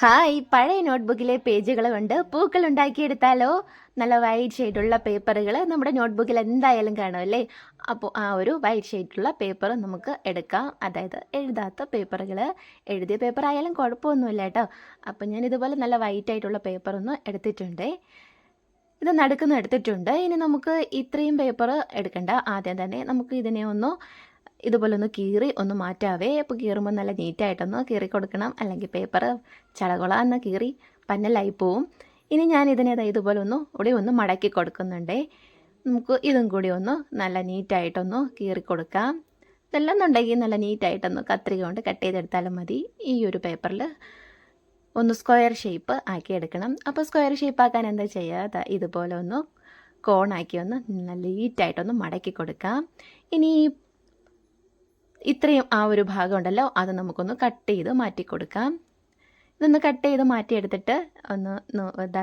Hi, പഴയ നോട്ട്ബുക്കിലെ പേജുകൾ കൊണ്ട് പൂക്കൾ ഉണ്ടാക്കിയെടുത്താലോ? നല്ല വൈറ്റ് ഷെയ്ഡുള്ള പേപ്പറുകൾ നമ്മുടെ നോട്ട്ബുക്കിൽ എന്തായാലും കാണുമല്ലേ? അപ്പോൾ ആ ഒരു വൈറ്റ് ഷെയ്ഡുള്ള പേപ്പർ നമുക്ക് എടുക്കാം. അതായത് എഴുതാത്ത പേപ്പറുകൾ. എഴുതിയ പേപ്പർ ആയാലും കുഴപ്പമൊന്നുമില്ല കേട്ടോ. അപ്പോൾ ഞാൻ ഇതുപോലെ നല്ല വൈറ്റ് ആയിട്ടുള്ള പേപ്പർ ഒന്ന് എടുത്തിട്ടുണ്ട്. ഇത് നടുക്കുന്ന എടുത്തിട്ടുണ്ട്. ഇനി നമുക്ക് ഇത്രയും പേപ്പർ എടുക്കണ്ട. ആദ്യം തന്നെ നമുക്ക് ഇതിനെ ഇതുപോലെ ഒന്ന് കീറി ഒന്ന് മാറ്റാവേ. അപ്പോൾ കീറുമ്പോൾ നല്ല നീറ്റായിട്ടൊന്ന് കീറി കൊടുക്കണം, അല്ലെങ്കിൽ പേപ്പർ ചളകൊളാന്ന് കീറി പന്നലായി പോവും. ഇനി ഞാൻ ഇതിനെ ഇതുപോലെ ഒന്ന് മടക്കി കൊടുക്കുന്നുണ്ടേ. നമുക്ക് ഇതും കൂടി നല്ല നീറ്റായിട്ടൊന്ന് കീറി കൊടുക്കാം. ഇതെല്ലാന്നുണ്ടെങ്കിൽ നല്ല നീറ്റായിട്ടൊന്ന് കത്രിക കൊണ്ട് കട്ട് ചെയ്തെടുത്താലും മതി. ഈ ഒരു പേപ്പറിൽ സ്ക്വയർ ഷേപ്പ് ആക്കി എടുക്കണം. അപ്പോൾ സ്ക്വയർ ഷേപ്പ് ആക്കാൻ എന്താ ചെയ്യുക? ഇതുപോലെ കോണാക്കി നല്ല നീറ്റായിട്ടൊന്ന് മടക്കി കൊടുക്കാം. ഇനി ഇത്രയും ആ ഒരു ഭാഗം ഉണ്ടല്ലോ, അത് നമുക്കൊന്ന് കട്ട് ചെയ്ത് മാറ്റി കൊടുക്കാം. ഇതൊന്ന് കട്ട് ചെയ്ത് മാറ്റിയെടുത്തിട്ട്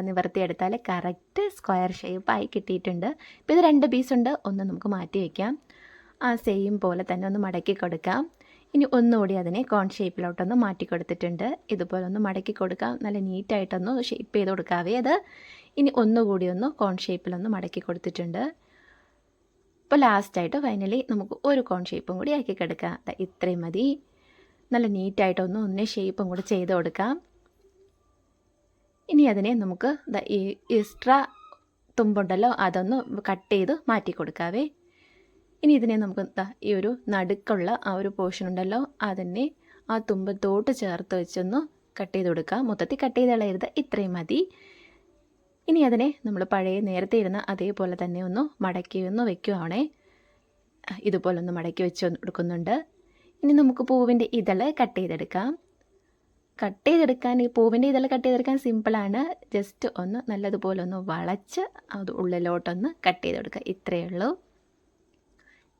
നിവർത്തിയെടുത്താൽ കറക്റ്റ് സ്ക്വയർ ഷേപ്പായി കിട്ടിയിട്ടുണ്ട്. ഇപ്പോൾ ഇത് 2 പീസുണ്ട്, ഒന്ന് നമുക്ക് മാറ്റി വയ്ക്കാം. ആ സെയിം പോലെ തന്നെ ഒന്ന് മടക്കി കൊടുക്കാം. ഇനി ഒന്നുകൂടി അതിനെ കോൺ ഷേപ്പിലോട്ടൊന്ന് മാറ്റി കൊടുത്തിട്ടുണ്ട്. ഇതുപോലെ ഒന്ന് മടക്കി കൊടുക്കാം. നല്ല നീറ്റായിട്ടൊന്ന് ഷേപ്പ് ചെയ്ത് കൊടുക്കാവേ അത്. ഇനി ഒന്നുകൂടി കോൺ ഷേപ്പിലൊന്ന് മടക്കി കൊടുത്തിട്ടുണ്ട്. ഇപ്പോൾ ലാസ്റ്റായിട്ട് ഫൈനലി നമുക്ക് ഒരു കോൺ ഷേപ്പും കൂടി ആക്കി കൊടുക്കാം. ഇത്രയും മതി. നല്ല നീറ്റായിട്ടൊന്ന് ഷേപ്പും കൂടി ചെയ്ത് കൊടുക്കാം. ഇനി അതിനെ നമുക്ക് ഈ എക്സ്ട്രാ തുമ്പുണ്ടല്ലോ അതൊന്ന് കട്ട് ചെയ്ത് മാറ്റി കൊടുക്കാവേ. ഇനി ഇതിനെ നമുക്ക് ഈ ഒരു നടുക്കുള്ള ആ ഒരു പോർഷൻ ഉണ്ടല്ലോ അതിനെ ആ തുമ്പത്തോട്ട് ചേർത്ത് വെച്ചൊന്ന് കട്ട് ചെയ്ത് കൊടുക്കാം. മൊത്തത്തിൽ കട്ട് ചെയ്ത് കളയരുത്, ഇത്രയും മതി. ഇനി അതിനെ നമ്മൾ പഴയ നേരത്തെ ഇരുന്ന അതേപോലെ തന്നെ മടക്കി വെക്കുവാണേ. ഇതുപോലെ മടക്കി വെച്ച് കൊടുക്കുന്നുണ്ട്. ഇനി നമുക്ക് പൂവിൻ്റെ ഇതൾ കട്ട് ചെയ്തെടുക്കാം. ഈ പൂവിൻ്റെ ഇതൾ കട്ട് ചെയ്തെടുക്കാൻ സിമ്പിളാണ്. ജസ്റ്റ് നല്ലതുപോലെ വളച്ച് അത് ഉള്ളിലോട്ടൊന്ന് കട്ട് ചെയ്തെടുക്കുക, ഇത്രയേ ഉള്ളൂ.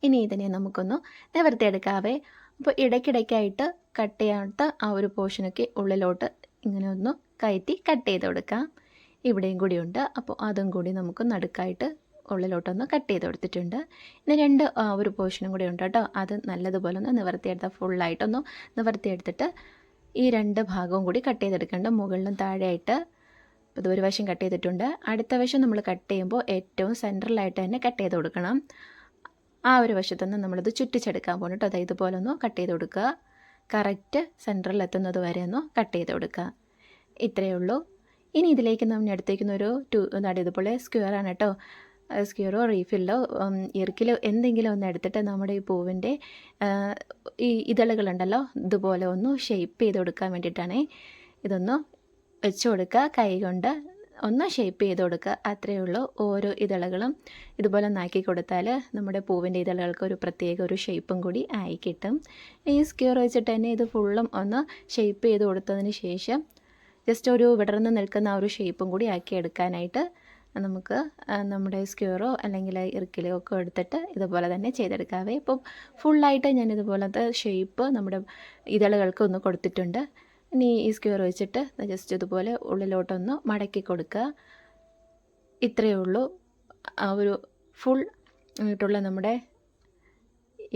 ഇനി ഇതിനെ നമുക്കൊന്ന് നിവർത്തിയെടുക്കാവേ. അപ്പോൾ ഇടയ്ക്കിടയ്ക്കായിട്ട് കട്ട് ചെയ്യാത്ത ആ ഒരു പോർഷനൊക്കെ ഉള്ളിലോട്ട് ഇങ്ങനെ കയറ്റി കട്ട് ചെയ്ത് കൊടുക്കാം. ഇവിടെയും കൂടിയുണ്ട്, അപ്പോൾ അതും കൂടി നമുക്ക് നടുക്കായിട്ട് ഉള്ളിലോട്ടൊന്ന് കട്ട് ചെയ്ത് കൊടുത്തിട്ടുണ്ട്. ഇനി 2 ഒരു പോർഷനും കൂടി ഉണ്ട് കേട്ടോ. അത് നല്ലതുപോലെ നിവർത്തിയെടുത്താൽ ഫുള്ളായിട്ടൊന്ന് നിവർത്തിയെടുത്തിട്ട് ഈ 2 ഭാഗവും കൂടി കട്ട് ചെയ്തെടുക്കേണ്ട, മുകളിലും താഴെയായിട്ട്. അപ്പോൾ ഇത് ഒരു വശം കട്ട് ചെയ്തിട്ടുണ്ട്. അടുത്ത വശം നമ്മൾ കട്ട് ചെയ്യുമ്പോൾ ഏറ്റവും സെൻട്രലായിട്ട് തന്നെ കട്ട് ചെയ്ത് കൊടുക്കണം. ആ ഒരു വശത്തുനിന്ന് നമ്മളിത് ചുറ്റിച്ചെടുക്കാൻ പോകുന്നു കേട്ടോ. അതായത് ഇതുപോലെ കട്ട് ചെയ്ത് കൊടുക്കുക. കറക്റ്റ് സെൻട്രലിൽ എത്തുന്നത് വരെ കട്ട് ചെയ്ത് കൊടുക്കുക, ഇത്രയേ ഉള്ളൂ. ഇനി ഇതിലേക്ക് നമ്മൾ എടുത്തേക്കുന്ന ഒരു ഇതുപോലെ സ്ക്വയറാണ് കേട്ടോ. സ്ക്വയറോ റീഫില്ലോ ഇറുക്കിലോ എന്തെങ്കിലും എടുത്തിട്ട് നമ്മുടെ ഈ പൂവിൻ്റെ ഈ ഇതളുകളുണ്ടല്ലോ ഇതുപോലെ ഷേപ്പ് ചെയ്ത് കൊടുക്കാൻ വേണ്ടിയിട്ടാണ്. ഇതൊന്ന് വെച്ച് കൊടുക്കുക, കൈ കൊണ്ട് ഷേപ്പ് ചെയ്ത് കൊടുക്കുക, അത്രയേ ഉള്ളൂ. ഓരോ ഇതളുകളും ഇതുപോലെ നാക്കി കൊടുത്താൽ നമ്മുടെ പൂവിൻ്റെ ഇതളുകൾക്ക് ഒരു പ്രത്യേക ഒരു ഷേപ്പും കൂടി ആയി കിട്ടും. ഈ സ്ക്വയർ വെച്ചിട്ട് തന്നെ ഇത് ഫുള്ളും ഷേപ്പ് ചെയ്ത് കൊടുത്തതിന് ശേഷം ജസ്റ്റ് ഒരു വിടർന്ന് നിൽക്കുന്ന ആ ഒരു ഷേപ്പും കൂടി ആക്കി എടുക്കാനായിട്ട് നമുക്ക് നമ്മുടെ സ്ക്വയറോ അല്ലെങ്കിൽ ഇറുക്കിലോ ഒക്കെ എടുത്തിട്ട് ഇതുപോലെ തന്നെ ചെയ്തെടുക്കാവേ. ഇപ്പോൾ ഫുള്ളായിട്ട് ഞാൻ ഇതുപോലത്തെ ഷേപ്പ് നമ്മുടെ ഇതളുകൾക്ക് കൊടുത്തിട്ടുണ്ട്. ഇനി ഈ സ്ക്വയർ വെച്ചിട്ട് ജസ്റ്റ് ഇതുപോലെ ഉള്ളിലോട്ടൊന്ന് മടക്കി കൊടുക്കുക, ഇത്രയേ ഉള്ളൂ. ആ ഒരു ഫുൾ ആയിട്ടുള്ള നമ്മുടെ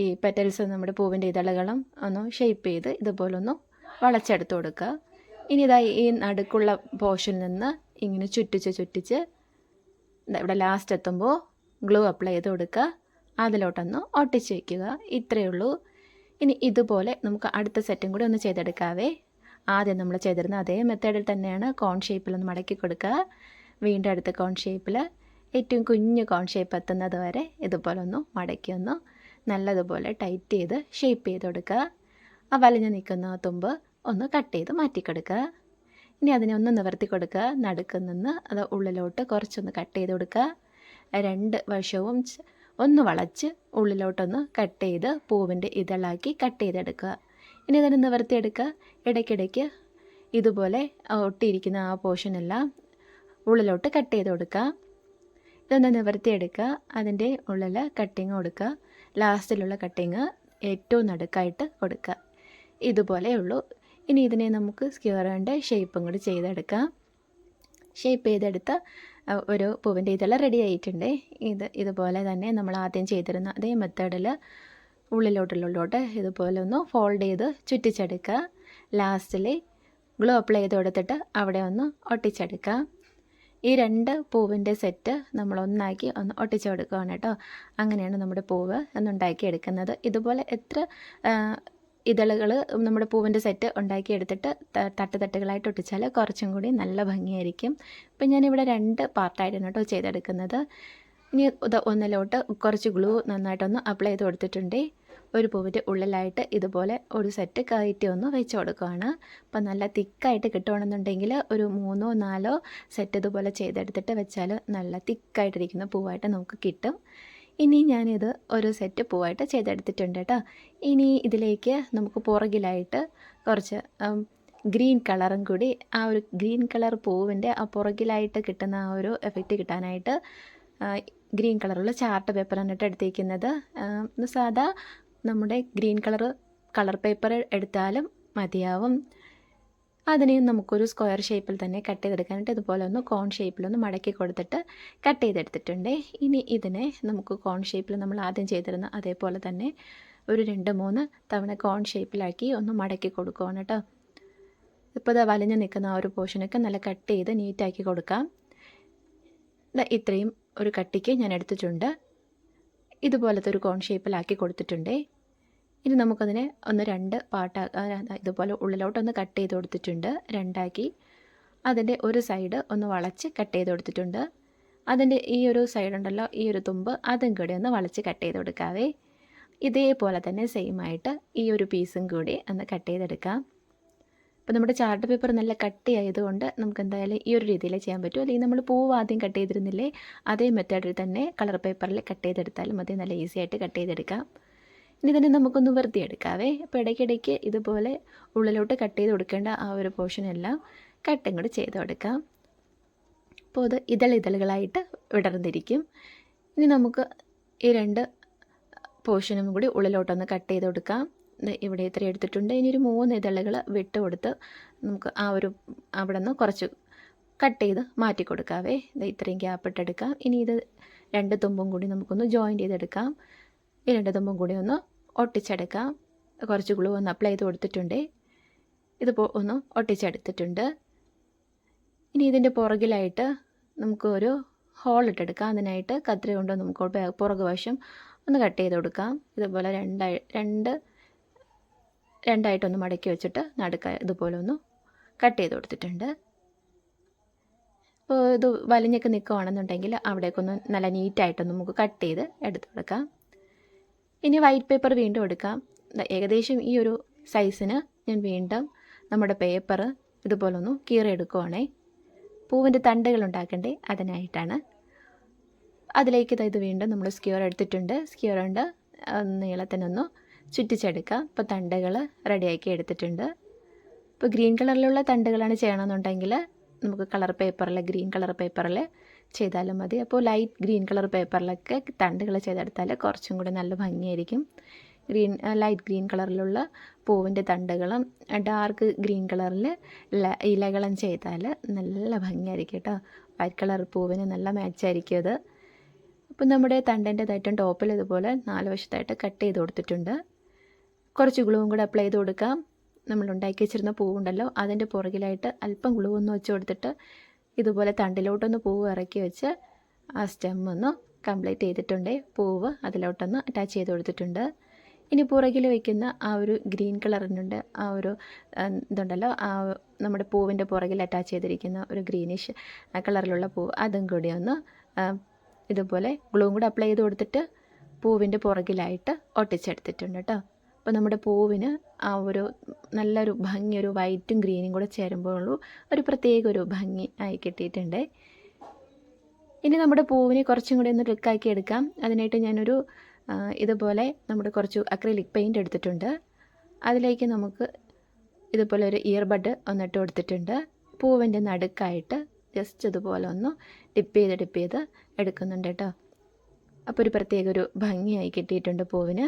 ഈ പെറ്റൽസ് നമ്മുടെ പൂവിൻ്റെ ഇതളുകളും ഷേപ്പ് ചെയ്ത് ഇതുപോലെ വളച്ചെടുത്ത് കൊടുക്കുക. ഇനി ഇതായി ഈ നടുക്കുള്ള പോർഷനിൽ നിന്ന് ഇങ്ങനെ ചുറ്റിച്ച് ഇവിടെ ലാസ്റ്റ് എത്തുമ്പോൾ ഗ്ലൂ അപ്ലൈ ചെയ്ത് കൊടുക്കുക, അതിലോട്ടൊന്ന് ഒട്ടിച്ച് വയ്ക്കുക, ഇത്രയേ ഉള്ളൂ. ഇനി ഇതുപോലെ നമുക്ക് അടുത്ത സെറ്റും കൂടി ചെയ്തെടുക്കാവേ. ആദ്യം നമ്മൾ ചെയ്തിരുന്ന അതേ മെത്തേഡിൽ തന്നെയാണ്. കോൺ ഷേപ്പിലൊന്ന് മടക്കി കൊടുക്കുക. വീണ്ടും അടുത്ത കോൺ ഷേപ്പിൽ ഏറ്റവും കുഞ്ഞു കോൺ ഷേപ്പ് എത്തുന്നത് വരെ ഇതുപോലെ മടക്കി നല്ലതുപോലെ ടൈറ്റ് ചെയ്ത് ഷേപ്പ് ചെയ്ത് കൊടുക്കുക. ആ വലിഞ്ഞ് നിൽക്കുന്ന തുമ്പ് കട്ട് ചെയ്ത് മാറ്റിക്കൊടുക്കുക. ഇനി അതിനെ നിവർത്തി കൊടുക്കുക. നടുക്ക് നിന്ന് അത് ഉള്ളിലോട്ട് കുറച്ചൊന്ന് കട്ട് ചെയ്ത് കൊടുക്കുക. 2 വശവും വളച്ച് ഉള്ളിലോട്ടൊന്ന് കട്ട് ചെയ്ത് പൂവിൻ്റെ ഇതളാക്കി കട്ട് ചെയ്തെടുക്കുക. ഇനി അതിനെ നിവർത്തിയെടുക്കുക. ഇടയ്ക്കിടയ്ക്ക് ഇതുപോലെ ഒട്ടിയിരിക്കുന്ന ആ പോർഷനെല്ലാം ഉള്ളിലോട്ട് കട്ട് ചെയ്ത് കൊടുക്കുക. ഇതൊന്ന് നിവർത്തിയെടുക്കുക. അതിൻ്റെ ഉള്ളിൽ കട്ടിങ് കൊടുക്കുക. ലാസ്റ്റിലുള്ള കട്ടിങ് ഏറ്റവും നടുക്കായിട്ട് കൊടുക്കുക, ഇതുപോലെ ഉള്ളൂ. ഇനി ഇതിനെ നമുക്ക് സ്ക്വയറിൻ്റെ ഷേപ്പും കൂടി ചെയ്തെടുക്കാം. ഷേപ്പ് ചെയ്തെടുത്ത ഒരു പൂവിൻ്റെ ഇതെല്ലാം റെഡി ആയിട്ടുണ്ട്. ഇതുപോലെ തന്നെ നമ്മൾ ആദ്യം ചെയ്തിരുന്ന അതേ മെത്തേഡിൽ ഉള്ളിലോട്ട് ഇതുപോലെ ഫോൾഡ് ചെയ്ത് ചുറ്റിച്ചെടുക്കുക. ലാസ്റ്റിൽ ഗ്ലൂ അപ്ലൈ ചെയ്ത് കൊടുത്തിട്ട് അവിടെ ഒന്ന് ഒട്ടിച്ചെടുക്കാം. ഈ 2 പൂവിൻ്റെ സെറ്റ് നമ്മൾ ഒന്നാക്കി ഒന്ന് ഒട്ടിച്ച് കൊടുക്കുകയാണ് കേട്ടോ. അങ്ങനെയാണ് നമ്മുടെ പൂവ് ഒന്നുണ്ടാക്കിയെടുക്കുന്നത്. ഇതുപോലെ എത്ര ഇതളുകൾ നമ്മുടെ പൂവിൻ്റെ സെറ്റ് ഉണ്ടാക്കിയെടുത്തിട്ട് തട്ടുകളായിട്ട് ഒട്ടിച്ചാൽ കുറച്ചും കൂടി നല്ല ഭംഗിയായിരിക്കും. ഇപ്പം ഞാനിവിടെ 2 പാർട്ടായിട്ടാണ് കേട്ടോ ചെയ്തെടുക്കുന്നത്. ഇനി ഒന്നിലോട്ട് കുറച്ച് ഗ്ലൂ നന്നായിട്ടൊന്ന് അപ്ലൈ ചെയ്ത് കൊടുത്തിട്ടുണ്ട്. ഒരു പൂവിൻ്റെ ഉള്ളിലായിട്ട് ഇതുപോലെ ഒരു സെറ്റ് കയറ്റി ഒന്ന് വെച്ച് കൊടുക്കുകയാണ്. അപ്പം നല്ല തിക്കായിട്ട് കിട്ടുകയാണെന്നുണ്ടെങ്കിൽ ഒരു 3 4 സെറ്റ് ഇതുപോലെ ചെയ്തെടുത്തിട്ട് വെച്ചാൽ നല്ല തിക്കായിട്ടിരിക്കുന്ന പൂവായിട്ട് നമുക്ക് കിട്ടും. ഇനി ഞാനിത് ഒരു സെറ്റ് പൂവായിട്ട് ചെയ്തെടുത്തിട്ടുണ്ട് കേട്ടോ. ഇനി ഇതിലേക്ക് നമുക്ക് പുറകിലായിട്ട് കുറച്ച് ഗ്രീൻ കളറും കൂടി, ആ ഒരു ഗ്രീൻ കളർ പൂവിൻ്റെ ആ പുറകിലായിട്ട് കിട്ടുന്ന ആ ഒരു എഫക്റ്റ് കിട്ടാനായിട്ട് ഗ്രീൻ കളറുള്ള ചാർട്ട് പേപ്പറാണ് കേട്ടോ എടുത്തിരിക്കുന്നത്. സാധാ നമ്മുടെ ഗ്രീൻ കളർ പേപ്പർ എടുത്താലും മതിയാവും. അതിനെ നമുക്കൊരു സ്ക്വയർ ഷേപ്പിൽ തന്നെ കട്ട് ചെയ്തെടുക്കാനായിട്ട് ഇതുപോലെ ഒന്ന് കോൺ ഷേപ്പിലൊന്ന് മടക്കി കൊടുത്തിട്ട് കട്ട് ചെയ്തെടുത്തിട്ടുണ്ട്. ഇനി ഇതിനെ നമുക്ക് കോൺ ഷേപ്പിൽ നമ്മൾ ആദ്യം ചെയ്തിരുന്ന അതേപോലെ തന്നെ ഒരു 2-3 തവണ കോൺ ഷേപ്പിലാക്കി ഒന്ന് മടക്കി കൊടുക്കുകയാണ് കേട്ടോ. ഇപ്പോൾ ഇത് വലിഞ്ഞ് നിൽക്കുന്ന ആ ഒരു പോർഷനൊക്കെ നല്ല കട്ട് ചെയ്ത് നീറ്റാക്കി കൊടുക്കാം. ഇത്രയും ഒരു കട്ടിക്ക് ഞാൻ എടുത്തിട്ടുണ്ട്. ഇതുപോലത്തെ ഒരു കോൺ ഷേപ്പിലാക്കി കൊടുത്തിട്ടുണ്ട്. ഇനി നമുക്കതിനെ ഒന്ന് 2 ഇതുപോലെ ഉള്ളിലോട്ടൊന്ന് കട്ട് ചെയ്ത് കൊടുത്തിട്ടുണ്ട്. 2ആക്കി അതിൻ്റെ ഒരു സൈഡ് ഒന്ന് വളച്ച് കട്ട് ചെയ്ത് കൊടുത്തിട്ടുണ്ട്. അതിൻ്റെ ഈ ഒരു സൈഡുണ്ടല്ലോ, ഈ ഒരു തുമ്പ് അതും കൂടി ഒന്ന് വളച്ച് കട്ട് ചെയ്ത് കൊടുക്കാവേ. ഇതേപോലെ തന്നെ സെയിമായിട്ട് ഈ ഒരു പീസും കൂടി ഒന്ന് കട്ട് ചെയ്തെടുക്കാം. അപ്പോൾ നമ്മുടെ ചാർട്ട് പേപ്പർ നല്ല കട്ടിയായതുകൊണ്ട് നമുക്ക് എന്തായാലും ഈ ഒരു രീതിയിൽ ചെയ്യാൻ പറ്റും. അല്ലെങ്കിൽ നമ്മൾ പൂവ് ആദ്യം കട്ട് ചെയ്തിരുന്നില്ലേ, അതേ മെത്തേഡിൽ തന്നെ കളർ പേപ്പറിൽ കട്ട് ചെയ്തെടുത്താലും മതി. നല്ല ഈസി ആയിട്ട് കട്ട് ചെയ്തെടുക്കാം. ഇനി തന്നെ നമുക്കൊന്ന് വൃത്തിയെടുക്കാവേ. അപ്പോൾ ഇടയ്ക്കിടയ്ക്ക് ഇതുപോലെ ഉള്ളിലോട്ട് കട്ട് ചെയ്ത് കൊടുക്കേണ്ട ആ ഒരു പോർഷനെല്ലാം കട്ടും കൂടി ചെയ്ത് കൊടുക്കാം. അപ്പോൾ അത് ഇതളുകളായിട്ട് വിടർന്നിരിക്കും. ഇനി നമുക്ക് ഈ 2 പോർഷനും കൂടി ഉള്ളിലോട്ടൊന്ന് കട്ട് ചെയ്ത് കൊടുക്കാം. ഇവിടെ ഇത്ര എടുത്തിട്ടുണ്ട്. ഇനി ഒരു 3 ഇതളുകൾ വിട്ട് കൊടുത്ത് നമുക്ക് ആ ഒരു അവിടെ നിന്ന് കുറച്ച് കട്ട് ചെയ്ത് മാറ്റി കൊടുക്കാവേ. ഇത്രയും ഗ്യാപ്പ് ഇട്ടെടുക്കാം. ഇനി ഇത് 2 തുമ്പും കൂടി നമുക്കൊന്ന് ജോയിൻ്റ് ചെയ്തെടുക്കാം. ഈ 2 തുമ്പും കൂടി ഒന്ന് ഒട്ടിച്ചെടുക്കാം. കുറച്ച് ഗ്ലൂ ഒന്ന് അപ്ലൈ ചെയ്ത് കൊടുത്തിട്ടുണ്ട്. ഇതിപ്പോൾ ഒന്ന് ഒട്ടിച്ചെടുത്തിട്ടുണ്ട്. ഇനി ഇതിൻ്റെ പുറകിലായിട്ട് നമുക്ക് ഒരു ഹോൾ ഇട്ടെടുക്കാം. അതിനായിട്ട് കത്രിക കൊണ്ട് നമുക്ക് പുറകു വശം ഒന്ന് കട്ട് ചെയ്ത് കൊടുക്കാം. ഇതുപോലെ രണ്ടായിട്ടൊന്ന് മടക്കി വെച്ചിട്ട് നടുക്ക് ഇതുപോലെ ഒന്ന് കട്ട് ചെയ്ത് കൊടുത്തിട്ടുണ്ട്. അപ്പോൾ ഇത് വലിഞ്ഞൊക്കെ നിൽക്കുകയാണെന്നുണ്ടെങ്കിൽ അവിടേക്കൊന്ന് നല്ല നീറ്റായിട്ടൊന്ന് നമുക്ക് കട്ട് ചെയ്ത് എടുത്ത് കൊടുക്കാം. ഇനി വൈറ്റ് പേപ്പർ വീണ്ടും എടുക്കാം. ഏകദേശം ഈ ഒരു സൈസിന് ഞാൻ വീണ്ടും നമ്മുടെ പേപ്പർ ഇതുപോലെ ഒന്ന് കീറിയെടുക്കുവാണേ. പൂവിൻ്റെ തണ്ടുകൾ ഉണ്ടാക്കണ്ടേ, അതിനായിട്ടാണ്. അതിലേക്ക് ഇത് വീണ്ടും നമ്മൾ സ്ക്യൂർ എടുത്തിട്ടുണ്ട്. സ്ക്യൂർ കൊണ്ട് നീളത്തിനൊന്ന് ചുറ്റിച്ചെടുക്കാം. ഇപ്പോൾ തണ്ടുകൾ റെഡിയാക്കി എടുത്തിട്ടുണ്ട്. ഇപ്പോൾ ഗ്രീൻ കളറിലുള്ള തണ്ടുകളാണ് ചെയ്യണമെന്നുണ്ടെങ്കിൽ നമുക്ക് ഗ്രീൻ കളർ പേപ്പറിൽ ചെയ്താലും മതി. അപ്പോൾ ലൈറ്റ് ഗ്രീൻ കളർ പേപ്പറിലൊക്കെ തണ്ടുകൾ ചെയ്തെടുത്താൽ കുറച്ചും കൂടി നല്ല ഭംഗിയായിരിക്കും. ലൈറ്റ് ഗ്രീൻ കളറിലുള്ള പൂവിൻ്റെ തണ്ടുകളും ഡാർക്ക് ഗ്രീൻ കളറിൽ ഇലകളും ചെയ്താൽ നല്ല ഭംഗിയായിരിക്കും കേട്ടോ. വൈറ്റ് കളർ പൂവിന് നല്ല മാച്ചായിരിക്കും അത്. അപ്പം നമ്മുടെ തണ്ടിൻ്റെതായിട്ടും ടോപ്പിൽ ഇതുപോലെ 4 വശത്തായിട്ട് കട്ട് ചെയ്ത് കൊടുത്തിട്ടുണ്ട്. കുറച്ച് ഗ്ലൂവും കൂടെ അപ്ലൈ ചെയ്ത് കൊടുക്കാം. നമ്മൾ ഉണ്ടാക്കി വെച്ചിരുന്ന പൂവുണ്ടല്ലോ, അതിൻ്റെ പുറകിലായിട്ട് അല്പം ഗ്ലൂ ഒന്ന് വെച്ച് കൊടുത്തിട്ട് ഇതുപോലെ തണ്ടിലോട്ടൊന്ന് പൂവ് ഇറക്കി വെച്ച് ആ സ്റ്റെം ഒന്ന് കംപ്ലീറ്റ് ചെയ്തിട്ടുണ്ട്. പൂവ് അതിലോട്ടൊന്ന് അറ്റാച്ച് ചെയ്ത് കൊടുത്തിട്ടുണ്ട്. ഇനി പുറകിൽ വയ്ക്കുന്ന ആ ഒരു ഗ്രീൻ കളറിനുണ്ട് ആ ഒരു ഇതുണ്ടല്ലോ, ആ നമ്മുടെ പൂവിൻ്റെ പുറകിൽ അറ്റാച്ച് ചെയ്തിരിക്കുന്ന ഒരു ഗ്രീനിഷ് കളറിലുള്ള പൂവ്, അതും കൂടി ഒന്ന് ഇതുപോലെ ഗ്ലൂവും കൂടെ അപ്ലൈ ചെയ്ത് കൊടുത്തിട്ട് പൂവിൻ്റെ പുറകിലായിട്ട് ഒട്ടിച്ചെടുത്തിട്ടുണ്ട് കേട്ടോ. അപ്പോൾ നമ്മുടെ പൂവിന് ആ ഒരു നല്ലൊരു ഭംഗി, ഒരു വൈറ്റും ഗ്രീനും കൂടെ ചേരുമ്പോഴുള്ളൂ ഒരു പ്രത്യേക ഒരു ഭംഗി ആയി കിട്ടിയിട്ടുണ്ട്. ഇനി നമ്മുടെ പൂവിനെ കുറച്ചും കൂടി ഒന്ന് ലുക്കാക്കി എടുക്കാം. അതിനായിട്ട് ഞാനൊരു ഇതുപോലെ നമ്മുടെ കുറച്ച് അക്രിലിക് പെയിൻറ്റ് എടുത്തിട്ടുണ്ട്. അതിലേക്ക് നമുക്ക് ഇതുപോലെ ഒരു ഇയർബഡ് ഒന്നിട്ട് കൊടുത്തിട്ടുണ്ട്. പൂവിൻ്റെ നടുക്കായിട്ട് ജസ്റ്റ് ഇതുപോലെ ഒന്ന് ഡിപ്പ് ചെയ്ത് എടുക്കുന്നുണ്ട് കേട്ടോ. അപ്പോൾ ഒരു പ്രത്യേക ഒരു ഭംഗിയായി കിട്ടിയിട്ടുണ്ട് പൂവിന്.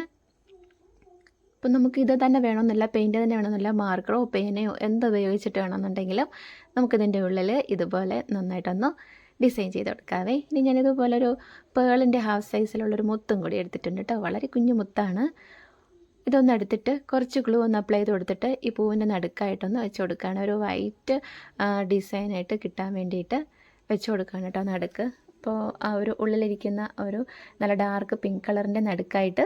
അപ്പം നമുക്ക് ഇത് തന്നെ വേണമെന്നില്ല, പെയിൻറ്റ് തന്നെ വേണമെന്നില്ല, മാർക്കറോ പേനയോ എന്തുപയോഗിച്ചിട്ട് വേണമെന്നുണ്ടെങ്കിലും നമുക്കിതിൻ്റെ ഉള്ളിൽ ഇതുപോലെ നന്നായിട്ടൊന്ന് ഡിസൈൻ ചെയ്ത് കൊടുക്കാവേ. ഇനി ഞാനിതുപോലെ ഒരു പേളിൻ്റെ ഹാഫ് സൈസിലുള്ളൊരു മുത്തും കൂടി എടുത്തിട്ടുണ്ട് കേട്ടോ. വളരെ കുഞ്ഞു മുത്താണ്. ഇതൊന്ന് എടുത്തിട്ട് കുറച്ച് ഗ്ലൂ ഒന്ന് അപ്ലൈ ചെയ്ത് കൊടുത്തിട്ട് ഈ പൂവിൻ്റെ നടുക്കായിട്ടൊന്ന് വെച്ച് കൊടുക്കുകയാണ്. ഒരു വൈറ്റ് ഡിസൈനായിട്ട് കിട്ടാൻ വേണ്ടിയിട്ട് വെച്ച് കൊടുക്കുകയാണ് കേട്ടോ നടുക്ക്. അപ്പോൾ ആ ഒരു ഉള്ളിലിരിക്കുന്ന ഒരു നല്ല ഡാർക്ക് പിങ്ക് കളറിൻ്റെ നടുക്കായിട്ട്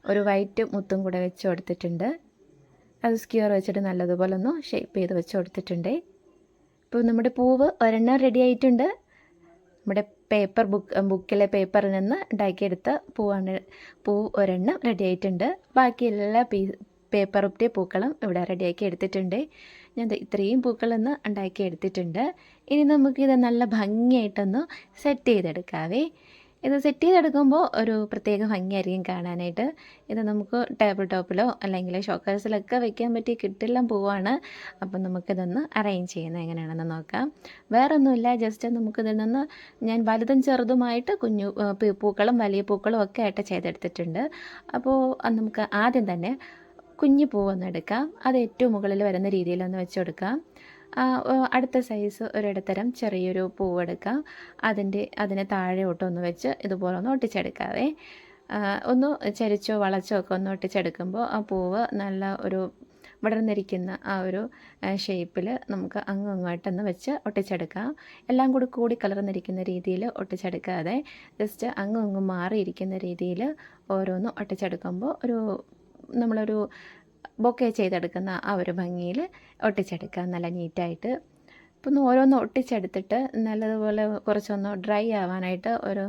ഒരു വൈറ്റ് മുത്തും കൂടെ വെച്ച് കൊടുത്തിട്ടുണ്ട്. അത് സ്ക്യൂർ വെച്ചിട്ട് നല്ലതുപോലെ ഒന്ന് ഷേപ്പ് ചെയ്ത് വെച്ച് കൊടുത്തിട്ടുണ്ട്. ഇപ്പോൾ നമ്മുടെ പൂവ് ഒരെണ്ണം റെഡി ആയിട്ടുണ്ട്. നമ്മുടെ ബുക്കിലെ പേപ്പറിൽ നിന്ന് ഉണ്ടാക്കിയെടുത്ത പൂ ഒരെണ്ണം റെഡി ആയിട്ടുണ്ട്. ബാക്കി എല്ലാ പേപ്പറിൻ്റെ പൂക്കളും ഇവിടെ റെഡിയാക്കി എടുത്തിട്ടുണ്ട്. ഞാൻ ഇത്രയും പൂക്കളൊന്ന് ഉണ്ടാക്കി എടുത്തിട്ടുണ്ട്. ഇനി നമുക്കിത് നല്ല ഭംഗിയായിട്ടൊന്ന് സെറ്റ് ചെയ്തെടുക്കാവേ. ഇത് സെറ്റ് ചെയ്തെടുക്കുമ്പോൾ ഒരു പ്രത്യേക ഭംഗിയായിരിക്കും കാണാനായിട്ട്. ഇത് നമുക്ക് ടേബിൾ ടോപ്പിലോ അല്ലെങ്കിൽ ഷോക്കേഴ്സിലൊക്കെ വെക്കാൻ പറ്റിയ കിട്ടില്ല പൂവാണ്. അപ്പം നമുക്കിതൊന്ന് അറേഞ്ച് ചെയ്യുന്നത് എങ്ങനെയാണെന്ന് നോക്കാം. വേറൊന്നുമില്ല, ജസ്റ്റ് നമുക്കിതിൽ നിന്ന് ഞാൻ വലുതും ചെറുതുമായിട്ട് കുഞ്ഞു പൂക്കളും വലിയ പൂക്കളും ഒക്കെ ആയിട്ട് ചെയ്തെടുത്തിട്ടുണ്ട്. അപ്പോൾ നമുക്ക് ആദ്യം തന്നെ കുഞ്ഞു പൂവൊന്ന് എടുക്കാം. അത് ഏറ്റവും മുകളിൽ വരുന്ന രീതിയിലൊന്ന് വെച്ച് കൊടുക്കാം. അടുത്ത സൈസ് ഒരിടത്തരം ചെറിയൊരു പൂവെടുക്കാം. അതിനെ താഴെയോട്ടൊന്ന് വെച്ച് ഇതുപോലെ ഒന്ന് ഒട്ടിച്ചെടുക്കാവേ. ഒന്ന് ചരിച്ചോ വളച്ചോ ഒക്കെ ഒന്ന് ഒട്ടിച്ചെടുക്കുമ്പോൾ ആ പൂവ് നല്ല ഒരു വിടർന്നിരിക്കുന്ന ആ ഒരു ഷേപ്പിൽ നമുക്ക് അങ്ങോട്ടൊന്ന് വെച്ച് ഒട്ടിച്ചെടുക്കാം. എല്ലാം കൂടി കലർന്നിരിക്കുന്ന രീതിയിൽ ഒട്ടിച്ചെടുക്കാതെ ജസ്റ്റ് അങ്ങും മാറിയിരിക്കുന്ന രീതിയിൽ ഓരോന്ന് ഒട്ടിച്ചെടുക്കുമ്പോൾ നമ്മളൊരു ബൊക്കെ ചെയ്തെടുക്കുന്ന ആ ഒരു ഭംഗിയിൽ ഒട്ടിച്ചെടുക്കാം നല്ല നീറ്റായിട്ട്. അപ്പോൾ ഒന്ന് ഓരോന്ന് ഒട്ടിച്ചെടുത്തിട്ട് നല്ലതുപോലെ കുറച്ചൊന്ന് ഡ്രൈ ആവാനായിട്ട് ഒരു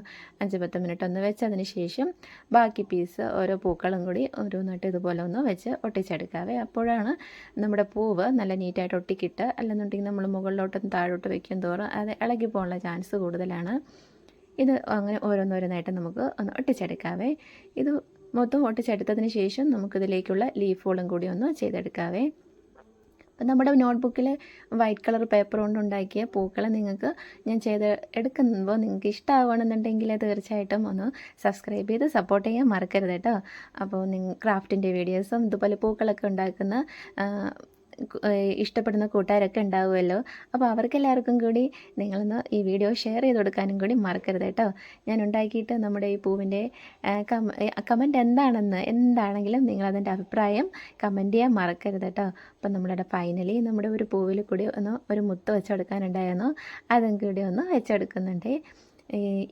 5-10 മിനിറ്റ് ഒന്ന് വെച്ചതിന് ശേഷം ബാക്കി പീസ് ഓരോ പൂക്കളും കൂടി ഓരോന്നിട്ട് ഇതുപോലെ ഒന്ന് വെച്ച് ഒട്ടിച്ചെടുക്കാവേ. അപ്പോഴാണ് നമ്മുടെ പൂവ് നല്ല നീറ്റായിട്ട് ഒട്ടിക്കിട്ട്. അല്ലെന്നുണ്ടെങ്കിൽ നമ്മൾ മുകളിലോട്ടും താഴോട്ട് വയ്ക്കും തോറും അത് ഇളകി പോകാനുള്ള ചാൻസ് കൂടുതലാണ്. ഇത് അങ്ങനെ ഓരോന്നോരോന്നായിട്ട് നമുക്ക് ഒന്ന് ഒട്ടിച്ചെടുക്കാവേ. ഇത് മൊത്തം ഒട്ടിച്ചെടുത്തതിന് ശേഷം നമുക്കിതിലേക്കുള്ള ലീഫുകളും കൂടി ഒന്ന് ചെയ്തെടുക്കാവേ. അപ്പം നമ്മുടെ നോട്ട്ബുക്കിൽ വൈറ്റ് കളർ പേപ്പർ കൊണ്ടുണ്ടാക്കിയ പൂക്കൾ നിങ്ങൾക്ക് ഞാൻ എടുക്കുമ്പോൾ നിങ്ങൾക്ക് ഇഷ്ടമാവുകയാണെന്നുണ്ടെങ്കിൽ തീർച്ചയായിട്ടും ഒന്ന് സബ്സ്ക്രൈബ് ചെയ്ത് സപ്പോർട്ട് ചെയ്യാൻ മറക്കരുത് കേട്ടോ. അപ്പോൾ ക്രാഫ്റ്റിൻ്റെ വീഡിയോസും ഇതുപോലെ പൂക്കളൊക്കെ ഉണ്ടാക്കുന്ന ഇഷ്ടപ്പെടുന്ന കൂട്ടുകാരൊക്കെ ഉണ്ടാവുമല്ലോ. അപ്പോൾ അവർക്കെല്ലാവർക്കും കൂടി നിങ്ങളൊന്ന് ഈ വീഡിയോ ഷെയർ ചെയ്ത് കൊടുക്കാനും കൂടി മറക്കരുത് കേട്ടോ. ഞാൻ ഉണ്ടാക്കിയിട്ട് നമ്മുടെ ഈ പൂവിൻ്റെ കമൻറ്റ് എന്താണെങ്കിലും നിങ്ങളതിൻ്റെ അഭിപ്രായം കമൻറ്റ് ചെയ്യാൻ മറക്കരുത് കേട്ടോ. അപ്പം നമ്മളുടെ ഫൈനലി നമ്മുടെ ഒരു പൂവിൽ കൂടി ഒരു മുത്ത് വെച്ചെടുക്കാനുണ്ടായിരുന്നു. അതും കൂടി ഒന്ന് വെച്ചെടുക്കുന്നുണ്ട്.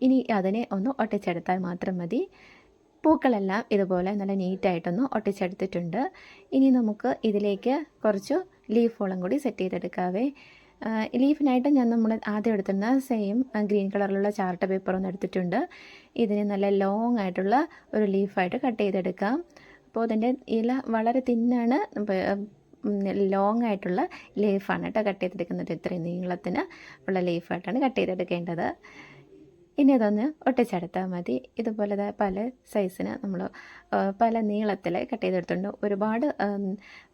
ഇനി അതിനെ ഒന്ന് ഒട്ടിച്ചെടുത്താൽ മാത്രം മതി. പൂക്കളെല്ലാം ഇതുപോലെ നല്ല നീറ്റായിട്ടൊന്ന് ഒട്ടിച്ചെടുത്തിട്ടുണ്ട്. ഇനി നമുക്ക് ഇതിലേക്ക് കുറച്ച് ലീഫുകളും കൂടി സെറ്റ് ചെയ്തെടുക്കാവേ. ലീഫിനായിട്ട് നമ്മൾ ആദ്യം എടുത്തുന്ന സെയിം ഗ്രീൻ കളറിലുള്ള ചാർട്ട് പേപ്പർ ഒന്ന് എടുത്തിട്ടുണ്ട്. ഇതിന് നല്ല ലോങ് ആയിട്ടുള്ള ഒരു ലീഫായിട്ട് കട്ട് ചെയ്തെടുക്കാം. അപ്പോൾ അതിൻ്റെ ഇല വളരെ തിന്നാണ്, ലോങ് ആയിട്ടുള്ള ലീഫാണ് കേട്ടോ കട്ട് ചെയ്തെടുക്കുന്നത്. ഇത്രയും നീളത്തിന് ഉള്ള ലീഫായിട്ടാണ് കട്ട് ചെയ്തെടുക്കേണ്ടത്. ഇനി അതൊന്ന് ഒട്ടിച്ചെടുത്താൽ മതി. ഇതുപോലെ പല സൈസിന് നമ്മൾ പല നീളത്തിൽ കട്ട് ചെയ്തെടുത്തിട്ടുണ്ട്. ഒരുപാട്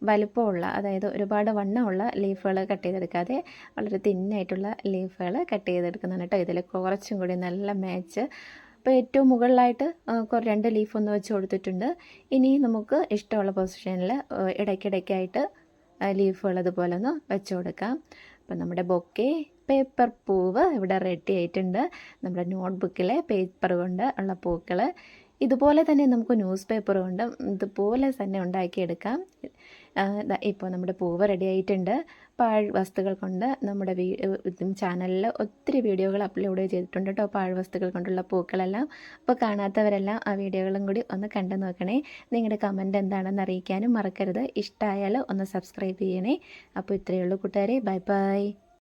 വലുപ്പമുള്ള, അതായത് ഒരുപാട് വണ്ണമുള്ള ലീഫുകൾ കട്ട് ചെയ്തെടുക്കാതെ വളരെ തിന്നായിട്ടുള്ള ലീഫുകൾ കട്ട് ചെയ്തെടുക്കുന്നതാണ് കേട്ടോ. ഇതിൽ കുറച്ചും കൂടി നല്ല മാച്ച്. അപ്പോൾ ഏറ്റവും മുകളിലായിട്ട് 2 ലീഫ് ഒന്ന് വെച്ച് കൊടുത്തിട്ടുണ്ട്. ഇനി നമുക്ക് ഇഷ്ടമുള്ള പൊസിഷനിൽ ഇടയ്ക്കിടയ്ക്കായിട്ട് ലീഫുകൾ അതുപോലെ ഒന്ന് വെച്ച് കൊടുക്കാം. അപ്പം നമ്മുടെ ബൊക്കെ പേപ്പർ പൂവ് ഇവിടെ റെഡി ആയിട്ടുണ്ട്. നമ്മുടെ നോട്ട്ബുക്കിലെ പേപ്പർ കൊണ്ട് ഉള്ള പൂക്കൾ ഇതുപോലെ തന്നെ നമുക്ക് ന്യൂസ് പേപ്പർ കൊണ്ട് ഇതുപോലെ തന്നെ ഉണ്ടാക്കിയെടുക്കാം. ഇപ്പോൾ നമ്മുടെ പൂവ് റെഡി ആയിട്ടുണ്ട്. പാഴ്വസ്തുക്കൾ കൊണ്ട് നമ്മുടെ ചാനലിൽ ഒത്തിരി വീഡിയോകൾ അപ്ലോഡ് ചെയ്തിട്ടുണ്ട് കേട്ടോ, പാഴ്വസ്തുക്കൾ കൊണ്ടുള്ള പൂക്കളെല്ലാം. അപ്പോൾ കാണാത്തവരെല്ലാം ആ വീഡിയോകളും കൂടി ഒന്ന് കണ്ടു നോക്കണേ. നിങ്ങളുടെ കമൻറ്റ് എന്താണെന്ന് അറിയിക്കാനും മറക്കരുത്. ഇഷ്ടമായാൽ ഒന്ന് സബ്സ്ക്രൈബ് ചെയ്യണേ. അപ്പോൾ ഇത്രയേ ഉള്ളൂ കൂട്ടുകാരെ. Bye bye.